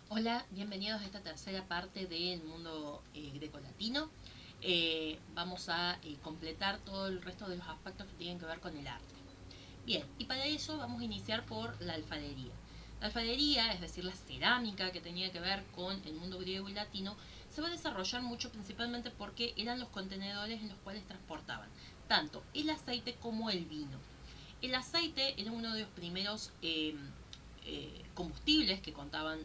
Hola, bienvenidos a esta tercera parte del mundo grecolatino. Vamos a completar todo el resto de los aspectos que tienen que ver con el arte. Bien, y para eso vamos a iniciar por la alfarería. La alfarería, es decir, la cerámica que tenía que ver con el mundo griego y latino, se va a desarrollar mucho principalmente porque eran los contenedores en los cuales transportaban tanto el aceite como el vino. El aceite era uno de los primeros combustibles que contaban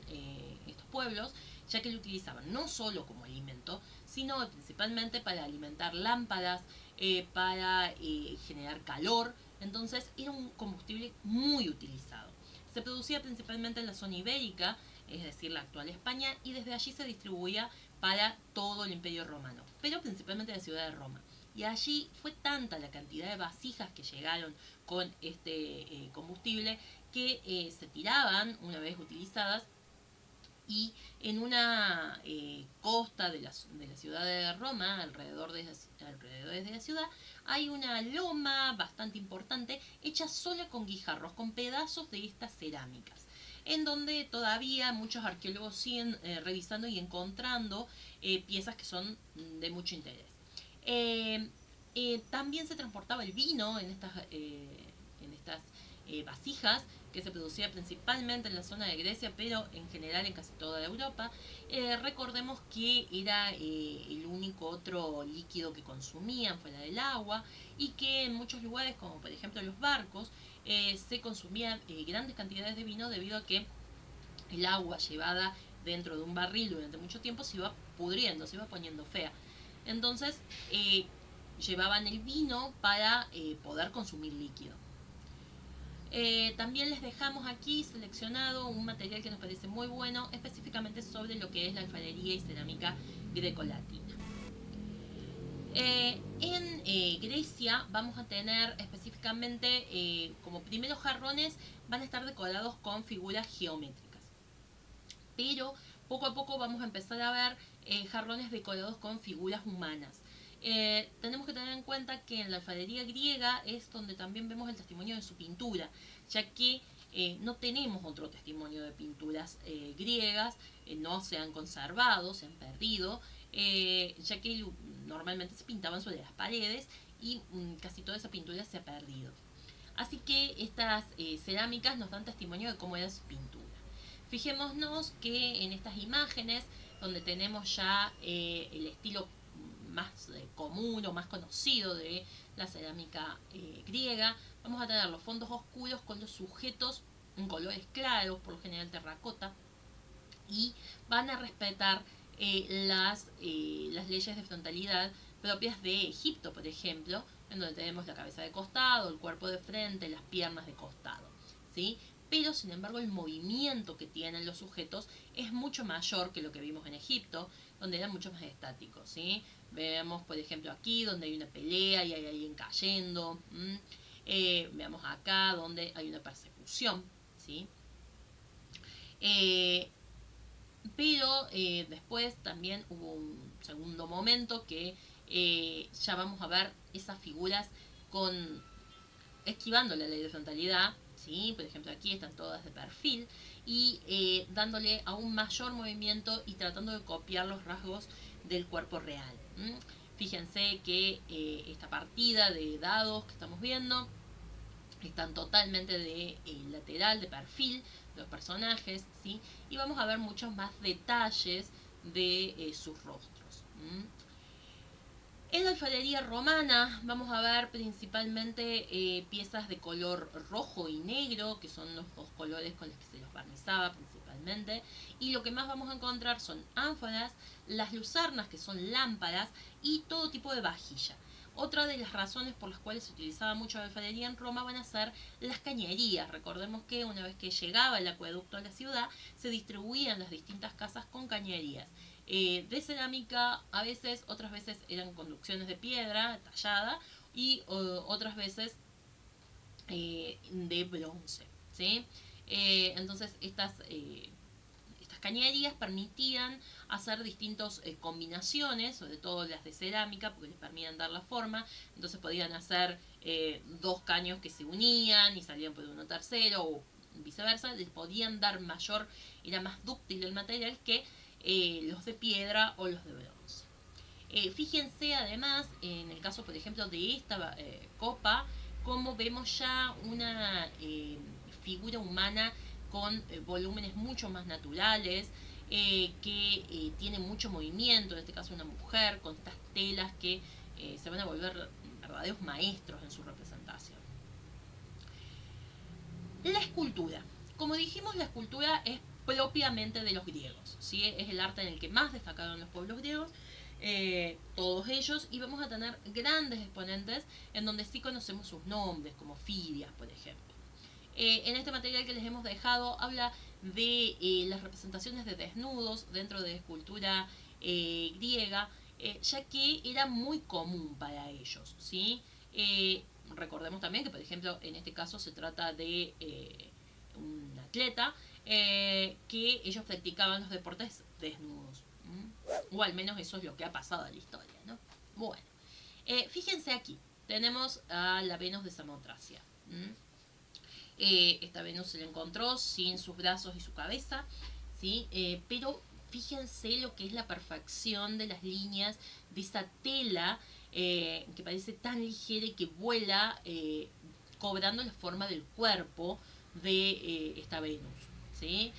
estos pueblos, ya que lo utilizaban no solo como alimento, sino principalmente para alimentar lámparas, para generar calor. Entonces era un combustible muy utilizado. Se producía principalmente en la zona ibérica, es decir, la actual España, y desde allí se distribuía para todo el imperio romano, pero principalmente la ciudad de Roma. Y allí fue tanta la cantidad de vasijas que llegaron con este combustible que se tiraban una vez utilizadas y en una costa de la ciudad de Roma, alrededor de la ciudad, hay una loma bastante importante hecha sola con guijarros, con pedazos de estas cerámicas, en donde todavía muchos arqueólogos siguen revisando y encontrando piezas que son de mucho interés. Eh, También se transportaba el vino en estas vasijas que se producía principalmente en la zona de Grecia, pero en general en casi toda Europa. Recordemos que era el único otro líquido que consumían fuera del agua y que en muchos lugares, como por ejemplo los barcos, se consumían grandes cantidades de vino debido a que el agua llevada dentro de un barril durante mucho tiempo se iba pudriendo, se iba poniendo fea. Entonces llevaban el vino para poder consumir líquido. También les dejamos aquí seleccionado un material que nos parece muy bueno, específicamente sobre lo que es la alfarería y cerámica grecolatina. En Grecia vamos a tener específicamente como primeros jarrones van a estar decorados con figuras geométricas, pero poco a poco vamos a empezar a ver jarrones decorados con figuras humanas. Tenemos que tener en cuenta que en la alfarería griega es donde también vemos el testimonio de su pintura, ya que no tenemos otro testimonio de pinturas griegas, no se han conservado, se han perdido, ya que normalmente se pintaban sobre las paredes y casi toda esa pintura se ha perdido. Así que estas cerámicas nos dan testimonio de cómo era su pintura. Fijémonos que en estas imágenes, donde tenemos ya el estilo más común o más conocido de la cerámica griega, vamos a tener los fondos oscuros con los sujetos en colores claros, por lo general terracota, y van a respetar las leyes de frontalidad propias de Egipto, por ejemplo, en donde tenemos la cabeza de costado, el cuerpo de frente, las piernas de costado, ¿sí? Pero, sin embargo, el movimiento que tienen los sujetos es mucho mayor que lo que vimos en Egipto, donde eran mucho más estáticos, ¿sí? Vemos, por ejemplo, aquí donde hay una pelea y hay alguien cayendo. Veamos acá donde hay una persecución, ¿sí? Eh, pero después también hubo un segundo momento que ya vamos a ver esas figuras con esquivando la ley de frontalidad, ¿sí? Por ejemplo aquí están todas de perfil y dándole aún mayor movimiento y tratando de copiar los rasgos del cuerpo real. Fíjense que esta partida de dados que estamos viendo están totalmente de lateral, de perfil de los personajes, ¿sí? Y vamos a ver muchos más detalles de sus rostros. En la alfarería romana vamos a ver principalmente piezas de color rojo y negro, que son los dos colores con los que se los barnizaba principalmente. Y lo que más vamos a encontrar son ánforas, las lucernas, que son lámparas, y todo tipo de vajilla. Otra de las razones por las cuales se utilizaba mucho la alfarería en Roma van a ser las cañerías. Recordemos que una vez que llegaba el acueducto a la ciudad, se distribuían las distintas casas con cañerías. De cerámica, a veces, otras veces eran conducciones de piedra tallada y otras veces de bronce, ¿sí? Entonces estas cañerías permitían hacer distintas combinaciones, sobre todo las de cerámica, porque les permitían dar la forma. Entonces podían hacer dos caños que se unían y salían por uno tercero, o viceversa, les podían dar mayor, era más dúctil el material que los de piedra o los de bronce. Fíjense además, en el caso por ejemplo de esta copa, como vemos ya una figura humana con volúmenes mucho más naturales, que tiene mucho movimiento, en este caso una mujer, con estas telas que se van a volver verdaderos maestros en su representación. La escultura. Como dijimos, la escultura es propiamente de los griegos, ¿sí? Es el arte en el que más destacaron los pueblos griegos, todos ellos, y vamos a tener grandes exponentes en donde sí conocemos sus nombres, como Fidias, por ejemplo. En este material que les hemos dejado habla de las representaciones de desnudos dentro de la escultura griega, ya que era muy común para ellos, ¿sí? Recordemos también que, por ejemplo, en este caso se trata de un atleta que ellos practicaban los deportes desnudos. O al menos eso es lo que ha pasado en la historia, ¿no? Bueno, fíjense aquí, tenemos a la Venus de Samotracia. Esta Venus se la encontró sin sus brazos y su cabeza, ¿sí? Pero fíjense lo que es la perfección de las líneas de esa tela que parece tan ligera y que vuela cobrando la forma del cuerpo de esta Venus, ¿sí?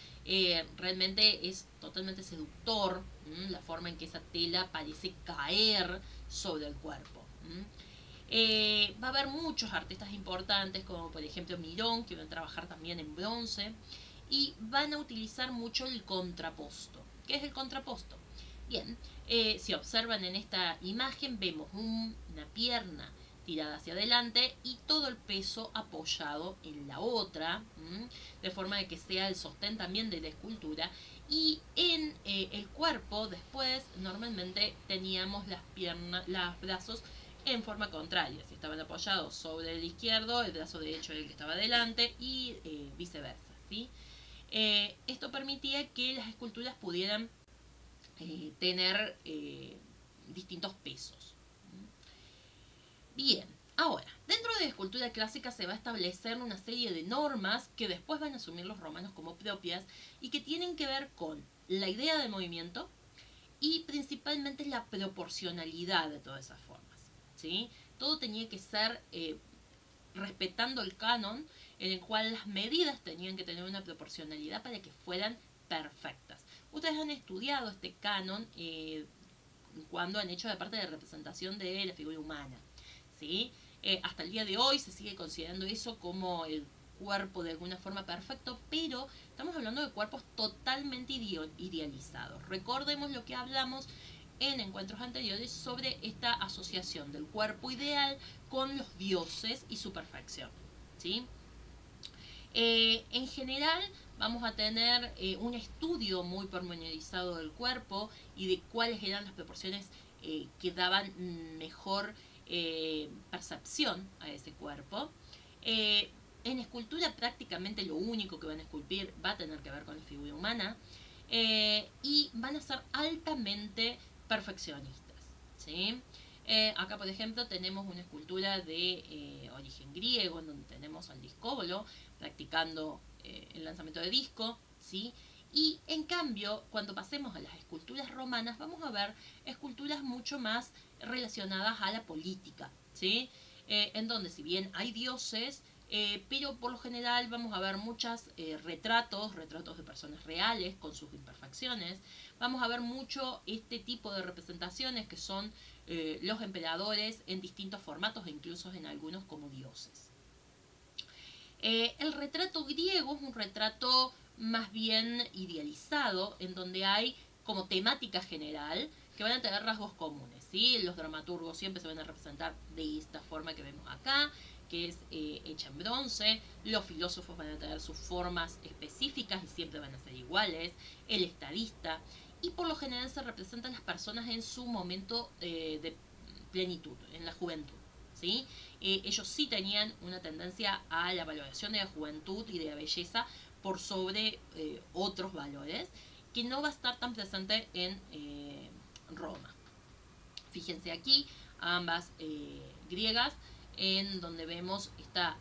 Realmente es totalmente seductor la forma en que esa tela parece caer sobre el cuerpo. Va a haber muchos artistas importantes, como por ejemplo Mirón, que van a trabajar también en bronce, y van a utilizar mucho el contraposto. ¿Qué es el contraposto? Bien, si observan en esta imagen, vemos una pierna tirada hacia adelante y todo el peso apoyado en la otra, de forma de que sea el sostén también de la escultura. Y en el cuerpo después normalmente teníamos las piernas, los brazos en forma contraria. Si estaban apoyados sobre el izquierdo, el brazo derecho era el que estaba adelante y viceversa, ¿sí? Esto permitía que las esculturas pudieran tener distintos pesos. Bien, ahora, dentro de la escultura clásica se va a establecer una serie de normas que después van a asumir los romanos como propias y que tienen que ver con la idea del movimiento y principalmente la proporcionalidad de todas esas formas, ¿sí? Todo tenía que ser respetando el canon, en el cual las medidas tenían que tener una proporcionalidad para que fueran perfectas. Ustedes han estudiado este canon cuando han hecho la parte de representación de la figura humana, ¿sí? Hasta el día de hoy se sigue considerando eso como el cuerpo de alguna forma perfecto, pero estamos hablando de cuerpos totalmente idealizados. Recordemos lo que hablamos en encuentros anteriores sobre esta asociación del cuerpo ideal con los dioses y su perfección, ¿sí? En general vamos a tener un estudio muy pormenorizado del cuerpo y de cuáles eran las proporciones que daban mejor percepción a ese cuerpo. En escultura prácticamente lo único que van a esculpir va a tener que ver con la figura humana y van a ser altamente perfeccionistas, ¿sí? Acá, por ejemplo, tenemos una escultura de origen griego, en donde tenemos al discóbolo practicando el lanzamiento de disco, ¿sí? Y en cambio, cuando pasemos a las esculturas romanas, vamos a ver esculturas mucho más relacionadas a la política, ¿sí? En donde si bien hay dioses, pero por lo general vamos a ver muchos retratos de personas reales con sus imperfecciones. Vamos a ver mucho este tipo de representaciones que son los emperadores en distintos formatos e incluso en algunos como dioses. El retrato griego es un retrato más bien idealizado, en donde hay como temática general que van a tener rasgos comunes, ¿sí? Los dramaturgos siempre se van a representar de esta forma que vemos acá, que es hecha en bronce. Los filósofos van a tener sus formas específicas y siempre van a ser iguales. El estadista. Y por lo general se representan las personas en su momento de plenitud, en la juventud, ¿sí? Ellos sí tenían una tendencia a la valoración de la juventud y de la belleza por sobre otros valores, que no va a estar tan presente en Roma. Fíjense aquí, ambas griegas, en donde vemos esta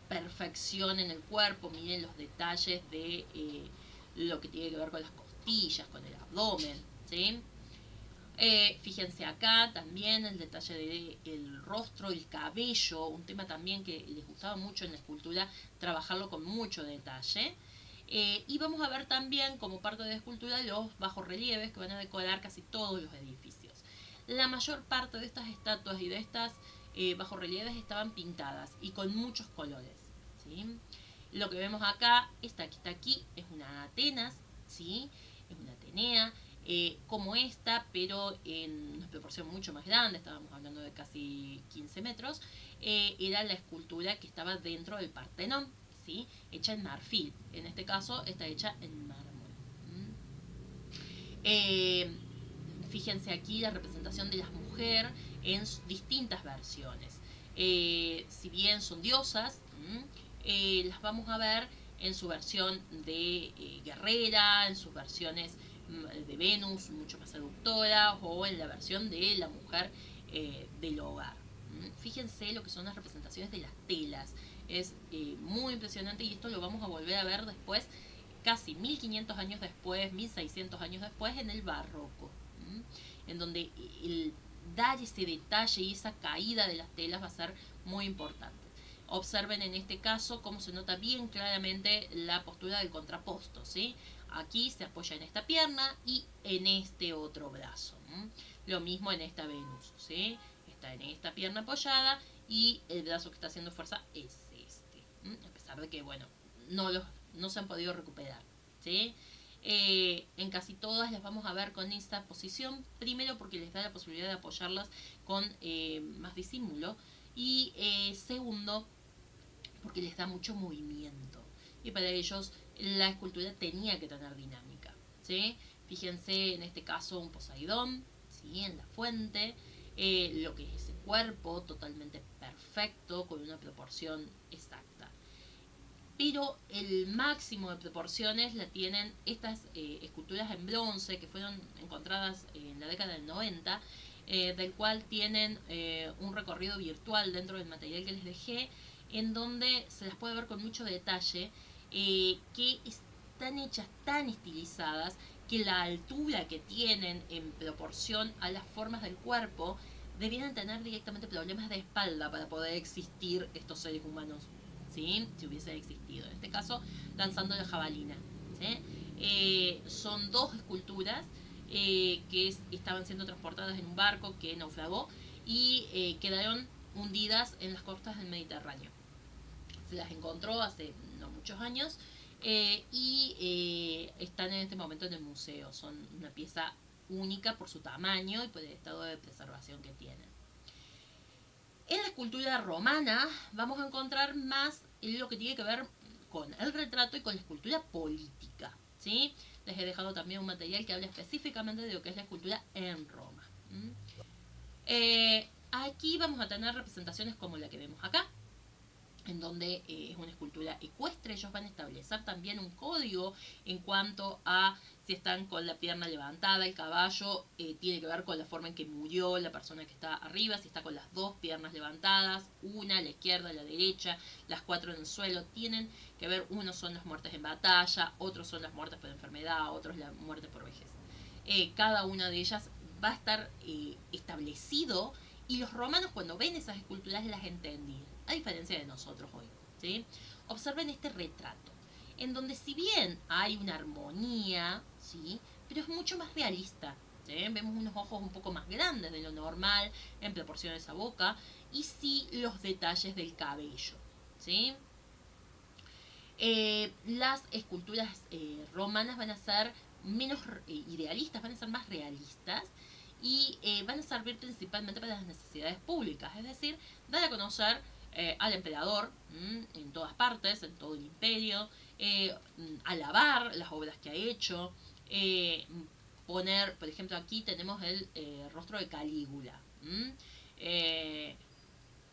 perfección en el cuerpo. Miren los detalles de lo que tiene que ver con las costillas, con el abdomen, ¿sí? Fíjense acá también el detalle del rostro, el cabello, un tema también que les gustaba mucho en la escultura, trabajarlo con mucho detalle. Y vamos a ver también como parte de la escultura los bajorrelieves que van a decorar casi todos los edificios. La mayor parte de estas estatuas y de estas bajorrelieves estaban pintadas y con muchos colores, ¿sí? Lo que vemos acá, esta que está aquí, es una Atenas, ¿sí? Es una Atenea, como esta, pero en una proporción mucho más grande, estábamos hablando de casi 15 metros, era la escultura que estaba dentro del Partenón, ¿sí? Hecha en marfil. En este caso está hecha en mármol. Fíjense aquí la representación de las mujeres en distintas versiones. Si bien son diosas, las vamos a ver en su versión de guerrera, en sus versiones de Venus, mucho más seductora, o en la versión de la mujer del hogar. Fíjense lo que son las representaciones de las telas. Es muy impresionante y esto lo vamos a volver a ver después, casi 1500 años después, 1600 años después, en el barroco, en donde el dar ese detalle y esa caída de las telas va a ser muy importante. Observen en este caso cómo se nota bien claramente la postura del contraposto, ¿sí? Aquí se apoya en esta pierna y en este otro brazo. Lo mismo en esta Venus, ¿sí? Está en esta pierna apoyada y el brazo que está haciendo fuerza es este. A pesar de que, bueno, no se han podido recuperar, ¿sí? En casi todas las vamos a ver con esta posición, primero porque les da la posibilidad de apoyarlas con más disimulo y segundo porque les da mucho movimiento y para ellos la escultura tenía que tener dinámica, ¿sí? Fíjense en este caso un Poseidón, ¿sí? En la fuente, lo que es ese cuerpo totalmente perfecto con una proporción exacta. Pero el máximo de proporciones la tienen estas esculturas en bronce que fueron encontradas en la década del 90, del cual tienen un recorrido virtual dentro del material que les dejé, en donde se las puede ver con mucho detalle, que están hechas tan estilizadas que la altura que tienen en proporción a las formas del cuerpo debieran tener directamente problemas de espalda para poder existir estos seres humanos, ¿sí? Si hubiese existido. En este caso, lanzando la jabalina, ¿sí? Son dos esculturas que estaban siendo transportadas en un barco que naufragó y quedaron hundidas en las costas del Mediterráneo. Se las encontró hace no muchos años y están en este momento en el museo. Son una pieza única por su tamaño y por el estado de preservación que tienen. En la escultura romana vamos a encontrar más lo que tiene que ver con el retrato y con la escultura política, ¿sí? Les he dejado también un material que habla específicamente de lo que es la escultura en Roma. Aquí vamos a tener representaciones como la que vemos acá, en donde es una escultura ecuestre. Ellos van a establecer también un código en cuanto a si están con la pierna levantada, el caballo tiene que ver con la forma en que murió la persona que está arriba, si está con las dos piernas levantadas, una a la izquierda, a la derecha, las cuatro en el suelo, tienen que ver, unos son las muertes en batalla, otros son las muertes por enfermedad, otros la muerte por vejez. Cada una de ellas va a estar establecido y los romanos cuando ven esas esculturas las entendían, a diferencia de nosotros hoy, ¿sí? Observen este retrato, en donde si bien hay una armonía, ¿sí? Pero es mucho más realista, ¿sí? Vemos unos ojos un poco más grandes de lo normal en proporción a esa boca y sí los detalles del cabello, ¿sí? Las esculturas romanas van a ser menos idealistas, van a ser más realistas y van a servir principalmente para las necesidades públicas, es decir, dar a conocer al emperador en todas partes, en todo el imperio, alabar las obras que ha hecho, poner, por ejemplo, aquí tenemos el rostro de Calígula,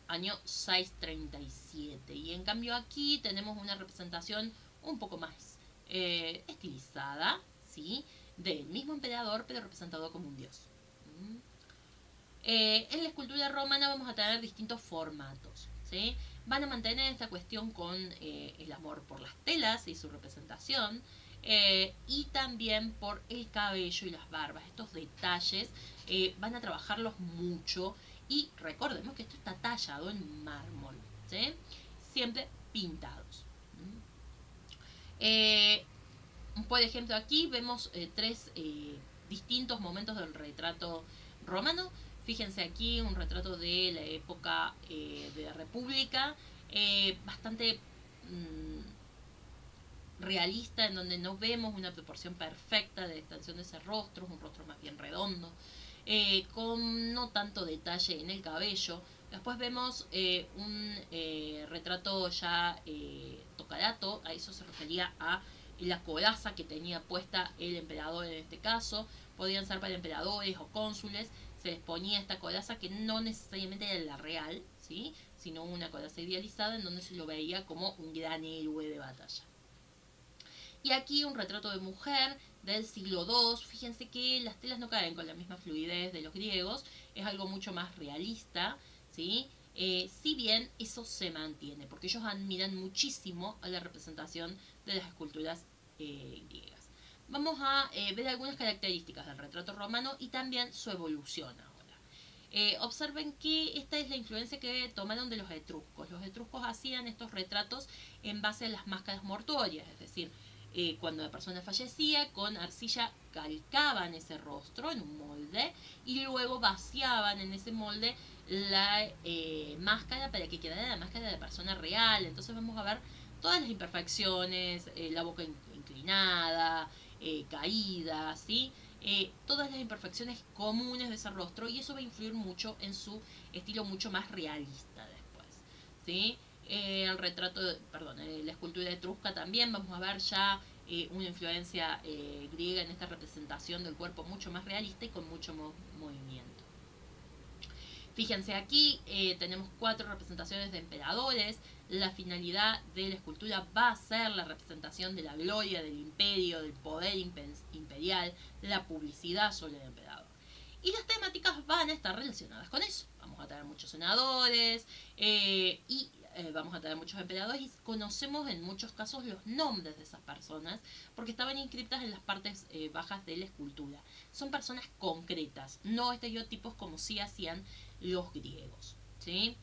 año 637, y en cambio aquí tenemos una representación un poco más estilizada, ¿sí? Del mismo emperador, pero representado como un dios. En la escultura romana vamos a tener distintos formatos, ¿sí? van a mantener esta cuestión con el amor por las telas y su representación, y también por el cabello y las barbas. Estos detalles van a trabajarlos mucho, y recordemos que esto está tallado en mármol, ¿sí? Siempre pintados. Por ejemplo, aquí vemos tres distintos momentos del retrato romano. Fíjense aquí un retrato de la época de la República, bastante realista, en donde no vemos una proporción perfecta de extensión de ese rostro, un rostro más bien redondo, con no tanto detalle en el cabello. Después vemos un retrato ya tocadato, a eso se refería a la coraza que tenía puesta el emperador en este caso. Podían ser para emperadores o cónsules, se les ponía esta coraza que no necesariamente era la real, ¿sí? Sino una coraza idealizada en donde se lo veía como un gran héroe de batalla. Y aquí un retrato de mujer del siglo II. Fíjense que las telas no caen con la misma fluidez de los griegos, es algo mucho más realista, ¿sí? Si bien eso se mantiene, porque ellos admiran muchísimo a la representación de las esculturas griegas. Vamos a ver algunas características del retrato romano y también su evolución ahora. Observen que esta es la influencia que tomaron de los etruscos. Los etruscos hacían estos retratos en base a las máscaras mortuorias, es decir, cuando la persona fallecía, con arcilla calcaban ese rostro en un molde y luego vaciaban en ese molde la máscara para que quedara la máscara de la persona real. Entonces vamos a ver todas las imperfecciones, la boca inclinada, caída, ¿sí? Todas las imperfecciones comunes de ese rostro, y eso va a influir mucho en su estilo mucho más realista después, ¿sí? El retrato, perdón, la escultura etrusca también, vamos a ver ya una influencia griega en esta representación del cuerpo mucho más realista y con mucho movimiento. Fíjense aquí, tenemos 4 representaciones de emperadores. La finalidad de la escultura va a ser la representación de la gloria del imperio, del poder imperial, la publicidad sobre el emperador. Y las temáticas van a estar relacionadas con eso. Vamos a tener muchos senadores y vamos a tener muchos emperadores, y conocemos en muchos casos los nombres de esas personas porque estaban inscritas en las partes bajas de la escultura. Son personas concretas, no estereotipos como sí hacían los griegos, ¿sí?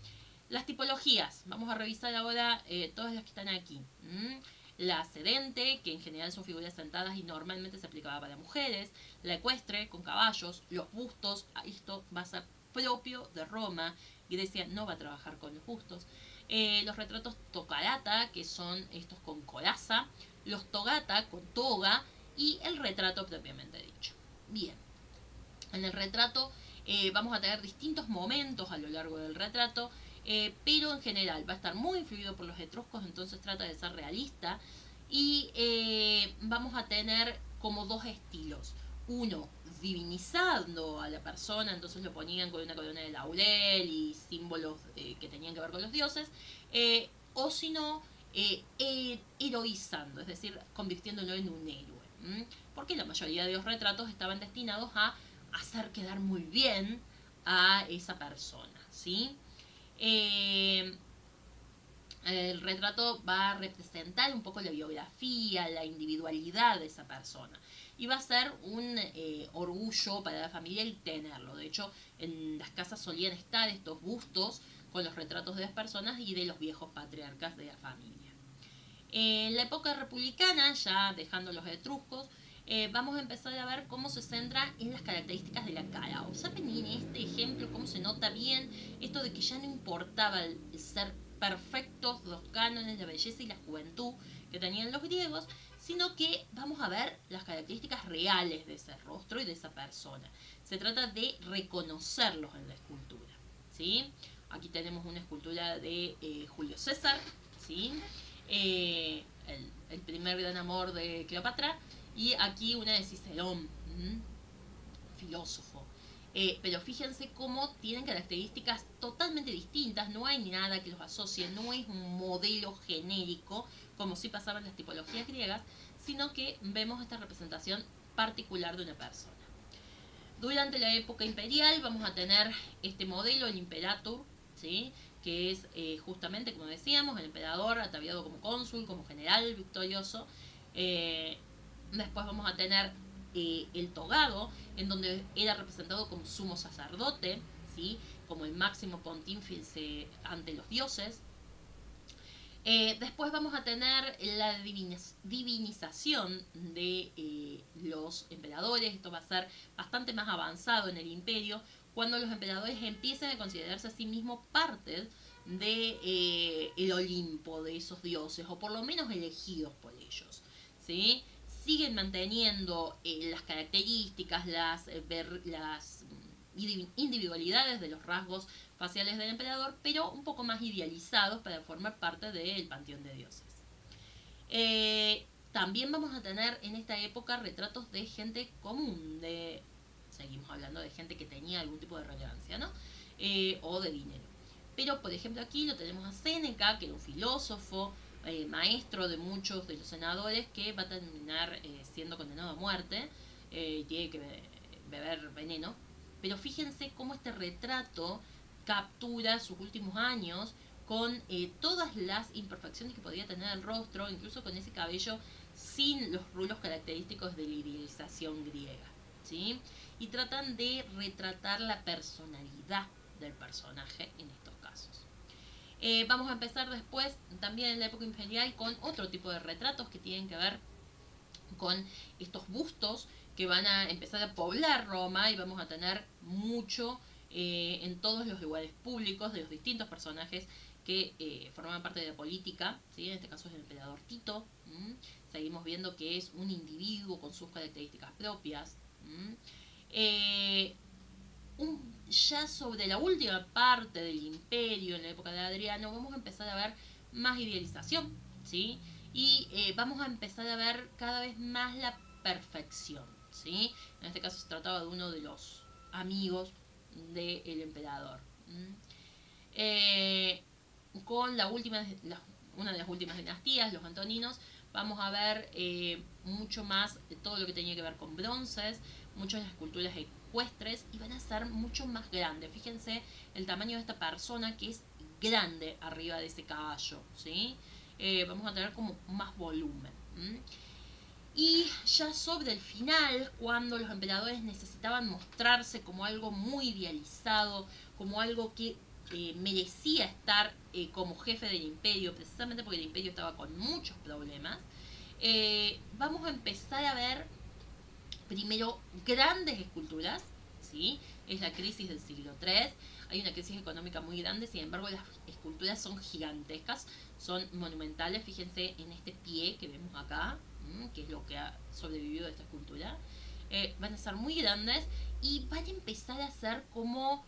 Las tipologías, vamos a revisar ahora todas las que están aquí. La sedente, que en general son figuras sentadas y normalmente se aplicaba para mujeres. La ecuestre, con caballos. Los bustos, esto va a ser propio de Roma. Grecia no va a trabajar con los bustos. Los retratos tocarata, que son estos con coraza. Los togata, con toga. Y el retrato propiamente dicho. Bien, en el retrato vamos a tener distintos momentos a lo largo del retrato, pero en general va a estar muy influido por los etruscos, entonces trata de ser realista, y vamos a tener como dos estilos. Uno, divinizando a la persona, entonces lo ponían con una corona de laurel y símbolos que tenían que ver con los dioses, o si no, heroizando, es decir, convirtiéndolo en un héroe, porque la mayoría de los retratos estaban destinados a hacer quedar muy bien a esa persona, ¿sí? El retrato va a representar un poco la biografía, la individualidad de esa persona. Y va a ser un orgullo para la familia el tenerlo. De hecho, en las casas solían estar estos bustos con los retratos de las personas y de los viejos patriarcas de la familia. En la época republicana, ya dejando los etruscos, vamos a empezar a ver cómo se centra en las características de la cara. Observen en este ejemplo cómo se nota bien esto de que ya no importaba el ser perfectos los cánones de belleza y la juventud que tenían los griegos, sino que vamos a ver las características reales de ese rostro y de esa persona. Se trata de reconocerlos en la escultura, ¿sí? Aquí tenemos una escultura de Julio César, ¿sí? El primer gran amor de Cleopatra, y aquí una de Cicerón, filósofo. Pero fíjense cómo tienen características totalmente distintas, no hay nada que los asocie, no es un modelo genérico como si pasaban las tipologías griegas, sino que vemos esta representación particular de una persona. Durante la época imperial vamos a tener este modelo, el Imperator, ¿sí? que es justamente, como decíamos, el emperador ataviado como cónsul, como general victorioso. Después vamos a tener el togado, en donde era representado como sumo sacerdote, ¿sí? Como el máximo pontífice ante los dioses. Después vamos a tener la divinización de los emperadores. Esto va a ser bastante más avanzado en el imperio, cuando los emperadores empiezan a considerarse a sí mismos parte de el Olimpo, de esos dioses, o por lo menos elegidos por ellos, ¿sí? Siguen manteniendo las características, las individualidades de los rasgos faciales del emperador, pero un poco más idealizados para formar parte del panteón de dioses. También vamos a tener en esta época retratos de gente común, seguimos hablando de gente que tenía algún tipo de relevancia, ¿no? O de dinero. Pero, por ejemplo, aquí lo tenemos a Séneca, que era un filósofo, maestro de muchos de los senadores, que va a terminar siendo condenado a muerte, tiene que beber veneno. Pero fíjense cómo este retrato captura sus últimos años con todas las imperfecciones que podía tener el rostro, incluso con ese cabello sin los rulos característicos de la idealización griega, ¿sí? Y tratan de retratar la personalidad del personaje en estos casos. Vamos a empezar después, también en la época imperial, con otro tipo de retratos que tienen que ver con estos bustos que van a empezar a poblar Roma, y vamos a tener mucho en todos los lugares públicos de los distintos personajes que forman parte de la política, ¿sí? En este caso es el emperador Tito. Seguimos viendo que es un individuo con sus características propias. Ya sobre la última parte del imperio, en la época de Adriano, vamos a empezar a ver más idealización, ¿sí? Y vamos a empezar a ver cada vez más la perfección, ¿sí? En este caso se trataba de uno de los amigos del emperador. Con una de las últimas dinastías, los antoninos, vamos a ver mucho más de todo lo que tenía que ver con bronces, muchas esculturas ecuestres, y van a ser mucho más grandes. Fíjense el tamaño de esta persona, que es grande arriba de ese caballo, ¿sí? Vamos a tener como más volumen. Y ya sobre el final, cuando los emperadores necesitaban mostrarse como algo muy idealizado, como algo que merecía estar como jefe del imperio, precisamente porque el imperio estaba con muchos problemas, vamos a empezar a ver primero grandes esculturas, ¿sí? Es la crisis del siglo III, hay una crisis económica muy grande, sin embargo las esculturas son gigantescas, son monumentales. Fíjense en este pie que vemos acá, que es lo que ha sobrevivido de esta escultura. Van a ser muy grandes y van a empezar a ser como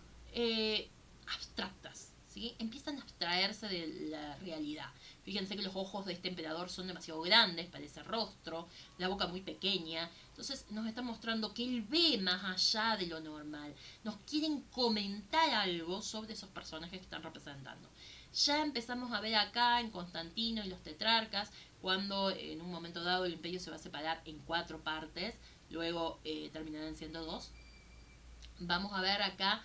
abstractas, ¿sí? Empiezan a abstraerse de la realidad. Fíjense que los ojos de este emperador son demasiado grandes para ese rostro, la boca muy pequeña. Entonces nos está mostrando que él ve más allá de lo normal. Nos quieren comentar algo sobre esos personajes que están representando. Ya empezamos a ver acá en Constantino y los tetrarcas, cuando en un momento dado el imperio se va a separar en 4 partes, luego terminarán siendo 2. Vamos a ver acá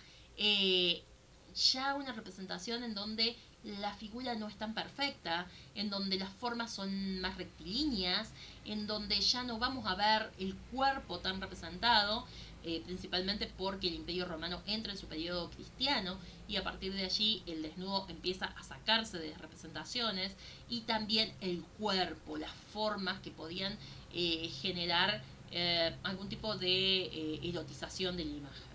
ya una representación en donde la figura no es tan perfecta, en donde las formas son más rectilíneas, en donde ya no vamos a ver el cuerpo tan representado, principalmente porque el Imperio Romano entra en su periodo cristiano, y a partir de allí el desnudo empieza a sacarse de las representaciones, y también el cuerpo, las formas que podían generar algún tipo de erotización de la imagen.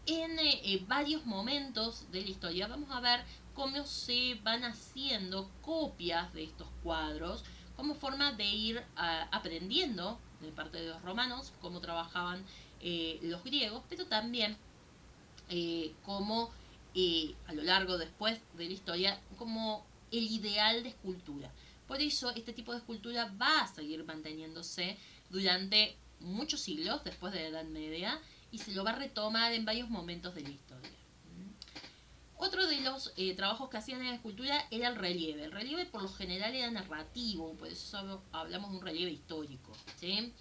En varios momentos de la historia vamos a ver cómo se van haciendo copias de estos cuadros como forma de ir aprendiendo de parte de los romanos cómo trabajaban los griegos, pero también como a lo largo después de la historia como el ideal de escultura. Por eso este tipo de escultura va a seguir manteniéndose durante muchos siglos después de la Edad Media, y se lo va a retomar en varios momentos de la historia. Otro de los trabajos que hacían en la escultura era el relieve. El relieve por lo general era narrativo, por eso hablamos de un relieve histórico, ¿sí?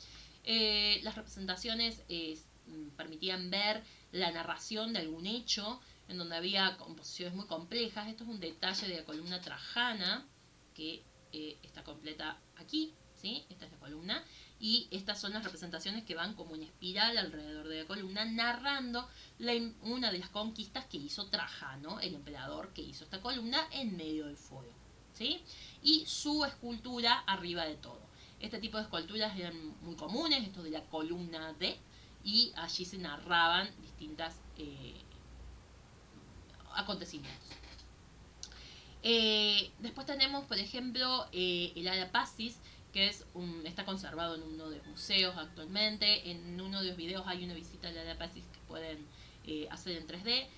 Las representaciones permitían ver la narración de algún hecho, en donde había composiciones muy complejas. Esto es un detalle de la columna trajana, que está completa aquí, ¿sí? Esta es la columna, y estas son las representaciones que van como en espiral alrededor de la columna, narrando una de las conquistas que hizo Trajano, el emperador que hizo esta columna en medio del foro, ¿sí? Y su escultura arriba de todo. Este tipo de esculturas eran muy comunes, esto de la columna D, y allí se narraban distintas acontecimientos. Después tenemos, por ejemplo, el Arapacis, que está conservado en uno de los museos actualmente. En uno de los videos hay una visita al Arapacis que pueden hacer en 3D,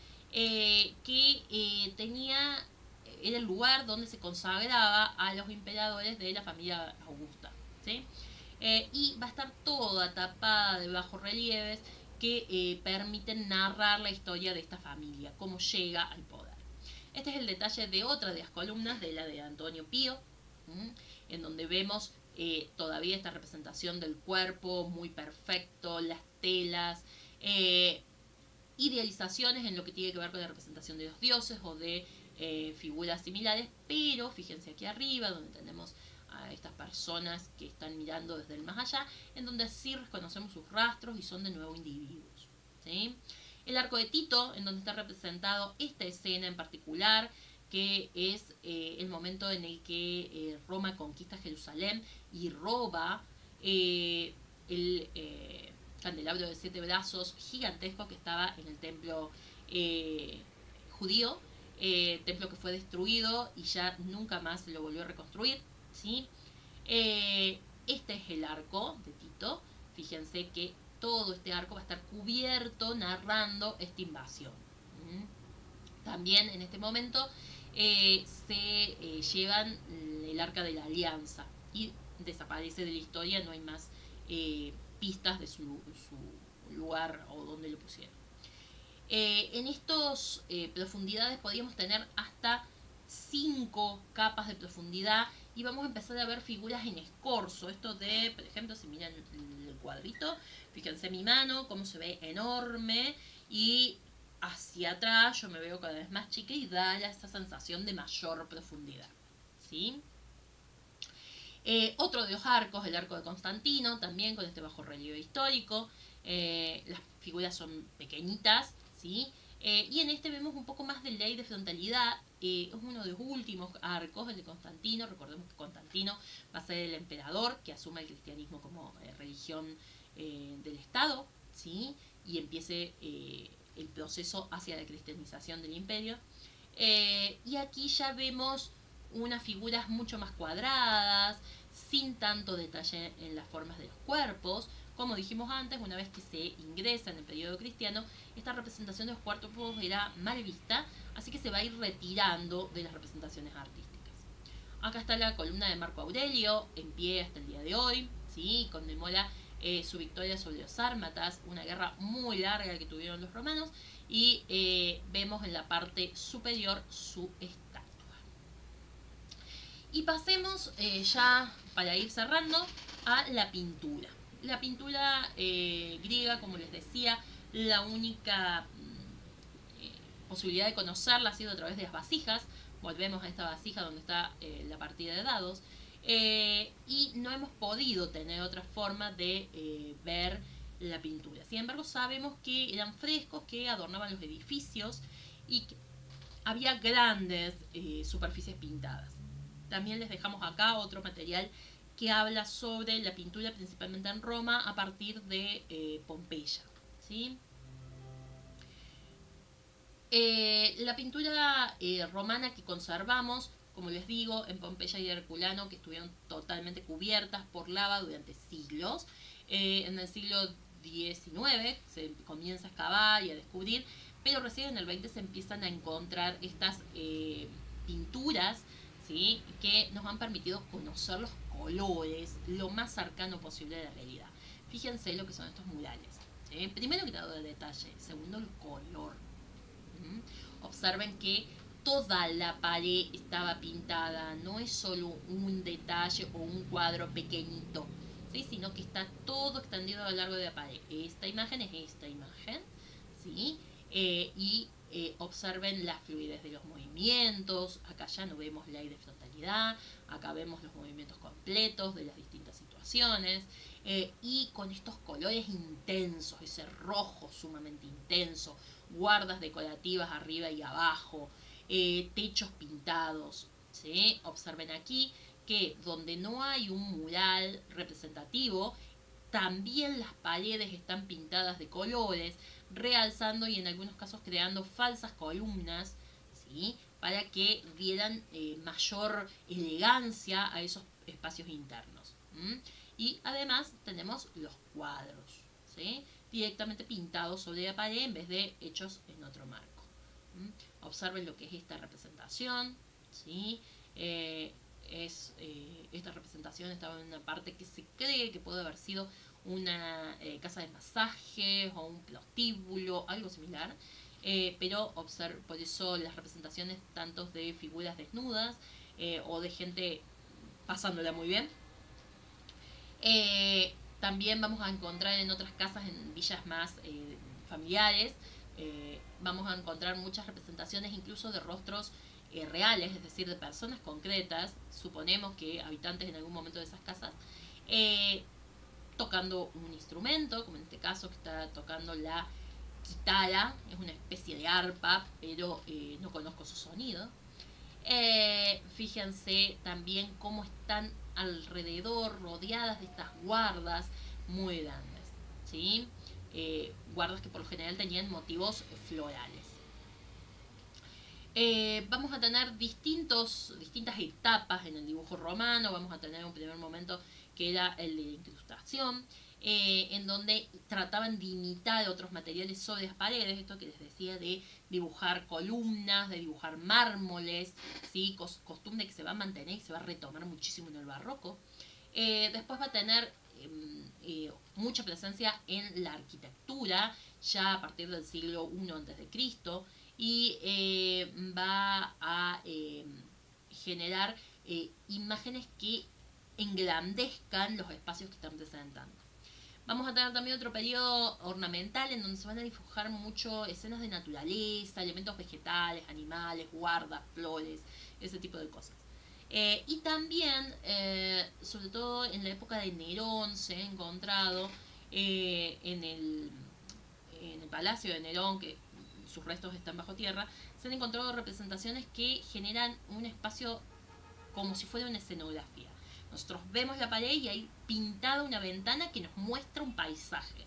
era el lugar donde se consagraba a los emperadores de la familia Augusta, ¿sí? Y va a estar toda tapada de bajorrelieves que permiten narrar la historia de esta familia, cómo llega al poder. Este es el detalle de otra de las columnas, de la de Antonio Pío, en donde vemos todavía esta representación del cuerpo muy perfecto, las telas, idealizaciones en lo que tiene que ver con la representación de los dioses o de figuras similares, pero fíjense aquí arriba donde tenemos a estas personas que están mirando desde el más allá, en donde sí reconocemos sus rastros y son de nuevo individuos, ¿sí? El arco de Tito, en donde está representado esta escena en particular, que es el momento en el que Roma conquista Jerusalén y roba el candelabro de 7 brazos gigantesco que estaba en el templo judío, templo que fue destruido y ya nunca más se lo volvió a reconstruir, ¿sí? Este es el arco de Tito. Fíjense que todo este arco va a estar cubierto narrando esta invasión. También en este momento se llevan el arca de la alianza y desaparece de la historia, no hay más pistas de su lugar o donde lo pusieron. En estas profundidades podríamos tener hasta 5 capas de profundidad y vamos a empezar a ver figuras en escorzo. Esto de, por ejemplo, si miran el cuadrito, fíjense mi mano, cómo se ve enorme, y hacia atrás yo me veo cada vez más chica y da esa sensación de mayor profundidad, ¿sí? Otro de los arcos, el arco de Constantino, también con este bajo relieve histórico. Las figuras son pequeñitas, ¿sí? Y en este vemos un poco más de ley de frontalidad. Es uno de los últimos arcos, el de Constantino. Recordemos que Constantino va a ser el emperador que asume el cristianismo como religión del Estado, ¿sí? Y empiece el proceso hacia la cristianización del imperio. Y aquí ya vemos unas figuras mucho más cuadradas, sin tanto detalle en las formas de los cuerpos. Como dijimos antes, una vez que se ingresa en el periodo cristiano, esta representación de los cuerpos era mal vista, así que se va a ir retirando de las representaciones artísticas. Acá está la columna de Marco Aurelio, en pie hasta el día de hoy, ¿sí? Conmemora su victoria sobre los sármatas, una guerra muy larga que tuvieron los romanos, y vemos en la parte superior su estatua. Y pasemos ya, para ir cerrando, a la pintura. La pintura griega, como les decía, la única posibilidad de conocerla ha sido a través de las vasijas. Volvemos a esta vasija donde está la partida de dados. Y no hemos podido tener otra forma de ver la pintura. Sin embargo, sabemos que eran frescos que adornaban los edificios y que había grandes superficies pintadas. También les dejamos acá otro material que habla sobre la pintura principalmente en Roma a partir de Pompeya, ¿sí? La pintura romana que conservamos, como les digo, en Pompeya y Herculano, que estuvieron totalmente cubiertas por lava durante siglos. En el siglo XIX se comienza a excavar y a descubrir, pero recién en el XX se empiezan a encontrar estas pinturas, ¿sí? Que nos han permitido conocer los colores lo más cercano posible de la realidad. Fíjense lo que son estos murales, ¿sí? Primero, grado de detalle. Segundo, el color. Observen que toda la pared estaba pintada, no es solo un detalle o un cuadro pequeñito, ¿sí? Sino que está todo extendido a lo largo de la pared. Esta imagen es esta imagen, ¿sí? Y observen la fluidez de los movimientos. Acá ya no vemos la de frontalidad, acá vemos los movimientos completos de las distintas situaciones. Y con estos colores intensos, ese rojo sumamente intenso, guardas decorativas arriba y abajo, techos pintados, ¿sí? Observen aquí que donde no hay un mural representativo, también las paredes están pintadas de colores, realzando y en algunos casos creando falsas columnas, ¿sí? Para que dieran mayor elegancia a esos espacios internos. Y además tenemos los cuadros, ¿sí? Directamente pintados sobre la pared en vez de hechos en otro marco. Observen lo que es esta representación, ¿sí? Esta representación estaba en una parte que se cree que puede haber sido una casa de masajes o un prostíbulo, algo similar. Pero por eso las representaciones tanto de figuras desnudas o de gente pasándola muy bien. También vamos a encontrar en otras casas, en villas más familiares, vamos a encontrar muchas representaciones incluso de rostros reales, es decir, de personas concretas, suponemos que habitantes en algún momento de esas casas, tocando un instrumento, como en este caso que está tocando la guitarra, es una especie de arpa, pero no conozco su sonido. Fíjense también cómo están alrededor, rodeadas de estas guardas muy grandes, ¿sí? Guardas que por lo general tenían motivos florales. Vamos a tener distintas etapas en el dibujo romano. Vamos a tener un primer momento que era el de la incrustación, en donde trataban de imitar otros materiales sobre las paredes, esto que les decía de dibujar columnas, de dibujar mármoles, ¿sí? Costumbre que se va a mantener y se va a retomar muchísimo en el barroco. Después va a tener mucha presencia en la arquitectura, ya a partir del siglo I a.C., y va a generar imágenes que engrandezcan los espacios que están presentando. Vamos a tener también otro periodo ornamental en donde se van a dibujar mucho escenas de naturaleza, elementos vegetales, animales, guardas, flores, ese tipo de cosas. Y también, sobre todo en la época de Nerón, se ha encontrado en el palacio de Nerón, que sus restos están bajo tierra, se han encontrado representaciones que generan un espacio como si fuera una escenografía. Nosotros vemos la pared y hay pintada una ventana que nos muestra un paisaje,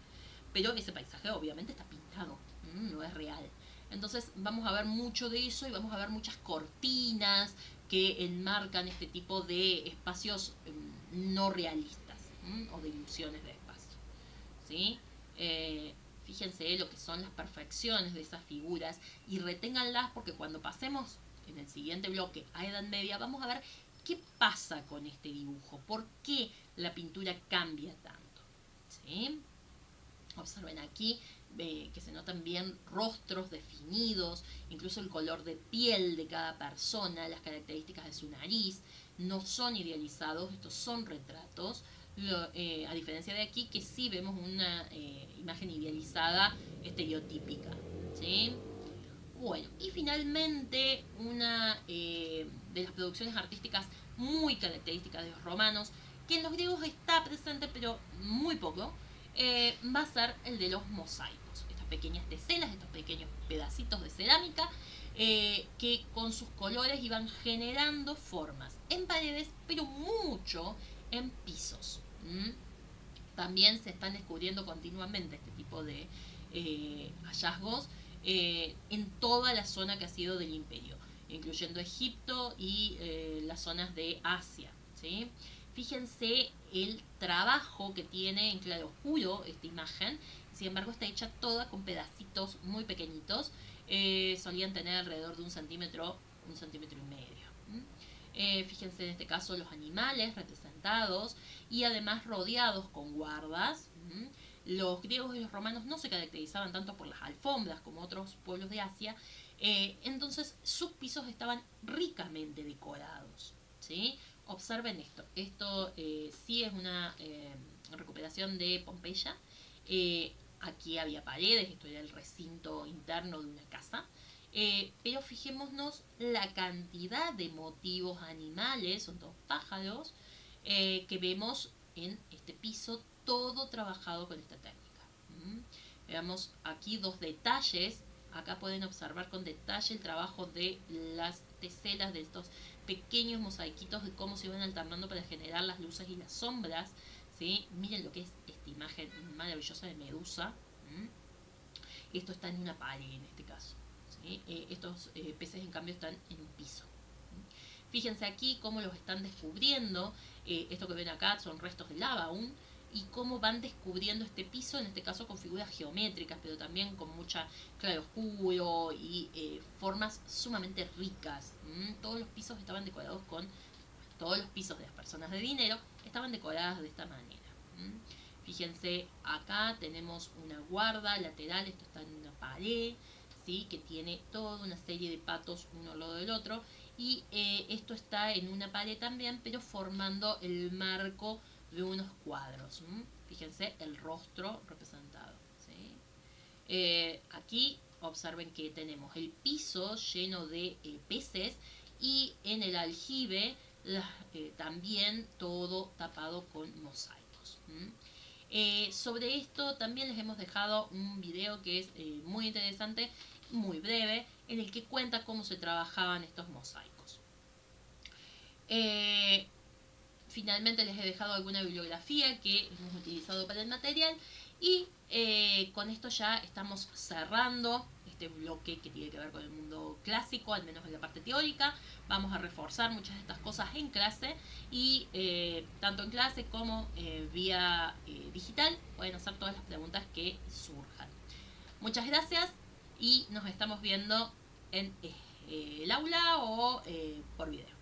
pero ese paisaje obviamente está pintado, no es real. Entonces vamos a ver mucho de eso y vamos a ver muchas cortinas que enmarcan este tipo de espacios no realistas o de ilusiones de espacio, ¿sí? Fíjense lo que son las perfecciones de esas figuras y reténganlas porque cuando pasemos en el siguiente bloque a Edad Media vamos a ver qué pasa con este dibujo, por qué la pintura cambia tanto, ¿sí? Observen aquí que se notan bien rostros definidos, incluso el color de piel de cada persona, las características de su nariz, no son idealizados, estos son retratos, a diferencia de aquí que sí vemos una imagen idealizada estereotípica, ¿sí? Bueno, y finalmente una de las producciones artísticas muy características de los romanos, que en los griegos está presente pero muy poco, va a ser el de los mosaicos. Estas pequeñas teselas, estos pequeños pedacitos de cerámica que con sus colores iban generando formas en paredes, pero mucho en pisos. También se están descubriendo continuamente este tipo de hallazgos en toda la zona que ha sido del imperio, incluyendo Egipto y las zonas de Asia, ¿sí? Fíjense el trabajo que tiene en claro oscuro esta imagen, sin embargo está hecha toda con pedacitos muy pequeñitos, solían tener alrededor de un centímetro y medio. Fíjense en este caso los animales representados y además rodeados con guardas. Los griegos y los romanos no se caracterizaban tanto por las alfombras como otros pueblos de Asia, entonces sus pisos estaban ricamente decorados, ¿sí? Observen esto sí es una decoración de Pompeya. Aquí había paredes, esto era el recinto interno de una casa. Pero fijémonos la cantidad de motivos animales, son todos pájaros, que vemos en este piso, todo trabajado con esta técnica. Veamos aquí dos detalles. Acá pueden observar con detalle el trabajo de las teselas, de estos pequeños mosaiquitos, de cómo se van alternando para generar las luces y las sombras. ¿Sí? Miren lo que es esta imagen maravillosa de Medusa. Esto está en una pared en este caso. ¿Sí? Estos peces en cambio están en un piso. Fíjense aquí cómo los están descubriendo. Esto que ven acá son restos de lava aún. Y cómo van descubriendo este piso, en este caso con figuras geométricas, pero también con mucha claroscuro y formas sumamente ricas. Todos los pisos estaban decorados con... Todos los pisos de las personas de dinero estaban decoradas de esta manera. Fíjense, acá tenemos una guarda lateral, esto está en una pared, ¿sí? Que tiene toda una serie de patos uno al lado del otro. Y esto está en una pared también, pero formando el marco de unos cuadros. Fíjense el rostro representado. ¿Sí? Aquí observen que tenemos el piso lleno de peces y en el aljibe también todo tapado con mosaicos. Sobre esto también les hemos dejado un video que es muy interesante, muy breve, en el que cuenta cómo se trabajaban estos mosaicos. Finalmente les he dejado alguna bibliografía que hemos utilizado para el material y con esto ya estamos cerrando este bloque que tiene que ver con el mundo clásico, al menos en la parte teórica. Vamos a reforzar muchas de estas cosas en clase y tanto en clase como vía digital pueden hacer todas las preguntas que surjan. Muchas gracias y nos estamos viendo en el aula o por video.